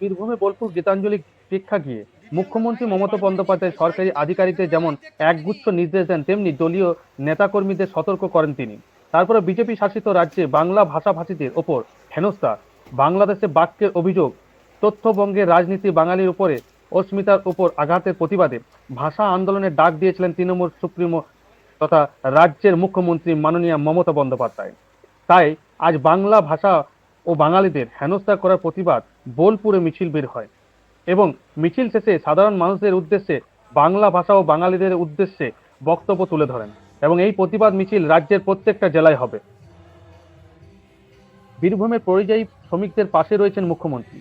বীরভূমে বোলপুর গীতাঞ্জলি প্রেক্ষাগৃহে মুখ্যমন্ত্রী মমতা বন্দ্যোপাধ্যায় সরকারি আধিকারিকদের যেমন একগুচ্ছ নির্দেশ দেন, তেমনি দলীয় নেতাকর্মীদের সতর্ক করেন তিনি। তারপরে বিজেপি শাসিত রাজ্যে বাংলা ভাষাভাষীদের ওপর হেনস্থা, বাংলাদেশে বাক্যের অভিযোগ, তথ্যবঙ্গের রাজনীতি, বাঙালির উপরে অস্মিতার উপর আঘাতের প্রতিবাদে ভাষা আন্দোলনের ডাক দিয়েছিলেন তৃণমূল সুপ্রিমো তথা রাজ্যের মুখ্যমন্ত্রী মাননীয় মমতা বন্দ্যোপাধ্যায়। তাই আজ বাংলা ভাষা ও বাঙালিদের হেনস্থা করার প্রতিবাদ বোলপুরে মিছিল বের হয় এবং মিছিল শেষে সাধারণ মানুষদের উদ্দেশ্যে বাংলা ভাষা ও বাঙালিদের উদ্দেশ্যে বক্তব্য তুলে ধরেন এবং এই প্রতিবাদ মিছিল রাজ্যের প্রত্যেকটা জেলায় হবে। বীরভূমের পরিযায়ী শ্রমিকদের পাশে রয়েছেন মুখ্যমন্ত্রী।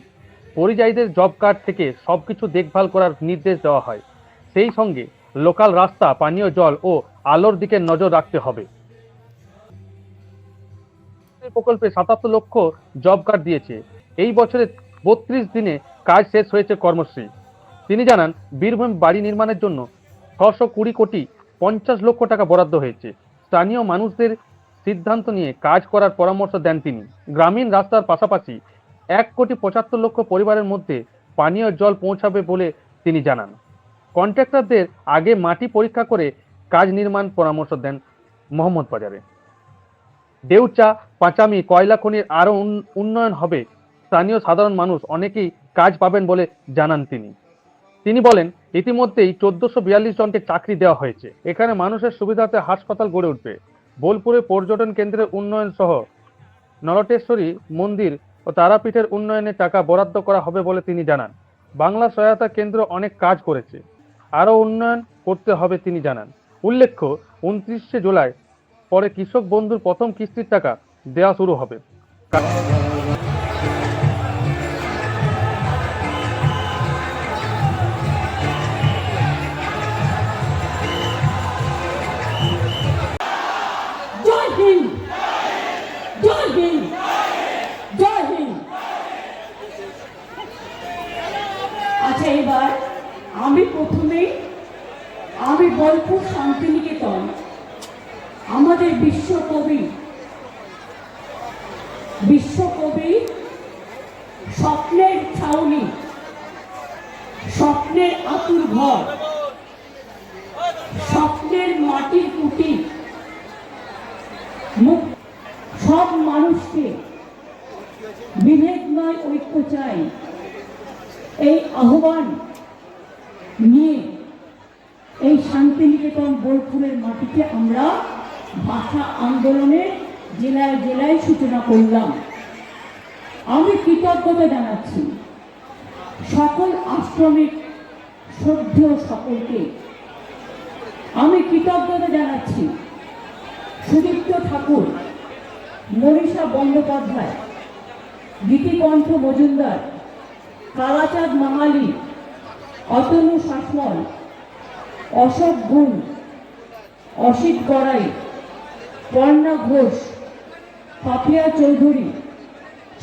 পরিযায়ীদের জব কার্ড থেকে সবকিছু দেখভাল করার নির্দেশ দেওয়া হয়। সেই সঙ্গে লোকাল রাস্তা, পানীয় জল ও আলোর দিকে নজর রাখতে হবে। প্রকল্পে ৭৭ লক্ষ জব কার্ড দিয়েছে। এই বছরে ৩২ দিনে কাজ শেষ হয়েছে কর্মশ্রী। তিনি জানান, বীরভূম বাড়ি নির্মাণের জন্য ৬২০ কোটি ৫০ লক্ষ টাকা বরাদ্দ হয়েছে। স্থানীয় মানুষদের সিদ্ধান্ত নিয়ে কাজ করার পরামর্শ দেন তিনি। গ্রামীণ রাস্তার পাশাপাশি ১,৭৫,০০,০০০ পরিবারের মধ্যে পানীয় জল পৌঁছাবে বলে তিনি জানান। কন্ট্রাক্টরদের আগে মাটি পরীক্ষা করে কাজ নির্মাণ পরামর্শ দেন। মোহাম্মদবাজারে দেউচা, পাঁচামি কয়লা খনির আরো উন্নয়ন হবে। স্থানীয় সাধারণ মানুষ অনেকেই কাজ পাবেন বলে জানান তিনি। তিনি বলেন, ইতিমধ্যেই ১৪৪২ জনকে চাকরি দেওয়া হয়েছে। এখানে মানুষের সুবিধাতে হাসপাতাল গড়ে উঠবে। বোলপুরে পর্যটন কেন্দ্রের উন্নয়ন সহ নরটেশ্বরী মন্দির ও তারাপীঠের উন্নয়নে টাকা বরাদ্দ করা হবে বলে তিনি জানান। বাংলা সহায়তা কেন্দ্র অনেক কাজ করেছে, আরো উন্নয়ন করতে হবে তিনি জানান। উল্লেখ্য, ২৯শে জুলাই পরে কৃষক বন্ধুর প্রথম কিস্তির টাকা দেওয়া শুরু হবে। জয় হিন্দ, জয় হিন্দ, জয় হিন্দ। আচ্ছা, এবার প্রথমেই বোলপুর শান্তিনিকেতন আমাদের বিশ্বকবি স্বপ্নের ছাউনি, স্বপ্নের আতুর ঘর, স্বপ্নের মাটির কুটি, সব মানুষকে বিভেদ নয় ঐক্য চাই, এই আহ্বান নিয়ে এই শান্তিনিকেতন বোলপুরের মাটিতে আমরা ভাষা আন্দোলনের জেলায় জেলায় সূচনা করলাম। আমি কৃতজ্ঞতা জানাচ্ছি সকল আশ্রমিক শ্রদ্ধেয় সকলকে। আমি কৃতজ্ঞতা জানাচ্ছি সুদীপ্ত ঠাকুর, মনীষা বন্দ্যোপাধ্যায়, গীতিকণ্ঠ মজুমদার, কালাচাঁদ মাহালি, অতনু শাসমল, অশোক গুণ, অসিত গড়াই, পর্ণা ঘোষ, পাপিয়া চৌধুরী,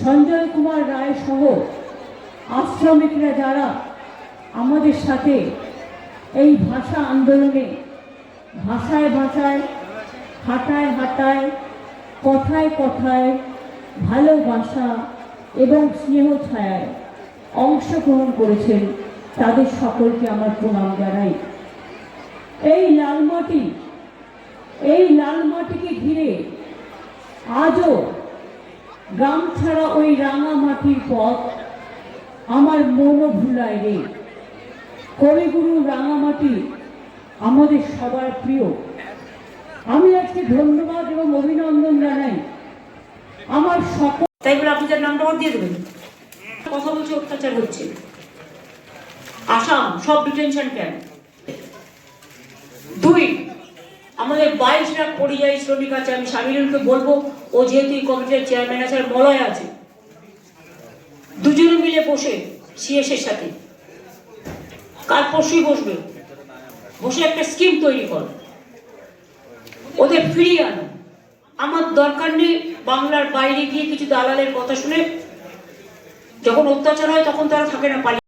সঞ্জয় কুমার রায় সহ আশ্রমিকরা যারা আমাদের সাথে এই ভাষা আন্দোলনে ভাষায় ভাষায়, হাঁটায় হাঁটায়, কথায় কথায় ভালোবাসা এবং স্নেহ ছায়ায় অংশগ্রহণ করেছেন, তাদের সকলকে আমার প্রণাম জানাই। এই লাল মাটিকে ঘিরে আজও গ্রাম ছাড়া ওই রাঙা মাটির পথ আমার মনও ভুলায় রে। কবিগুরু রাঙামাটি আমাদের সবার প্রিয়। আমি আজকে ধন্যবাদ এবং অভিনন্দন জানাই আমার সকল। তাই বলে আপনি তার নামটা দিয়ে দেবেন? কথা বলছে, অত্যাচার হচ্ছে। আসাম সব ডিটেনশন ক্যাম্প। 2, আমাদের 22 লাখ পরিযায়ী শ্রমিক আছে। আমি শামিরুলকে বলবো, ও যেহেতু এই কমিটির চেয়ারম্যান আছে, আর মলয় আছে, দুজনে মিলে বসে সিএস এর সাথে কাল পরশুই বসে একটা স্কিম তৈরি করো, ওদের ফিরিয়ে আনো। আমার দরকার নেই বাংলার বাইরে গিয়ে কিছু দালালের কথা শুনে যখন অত্যাচার হয় তখন তারা থাকে না, পালিয়ে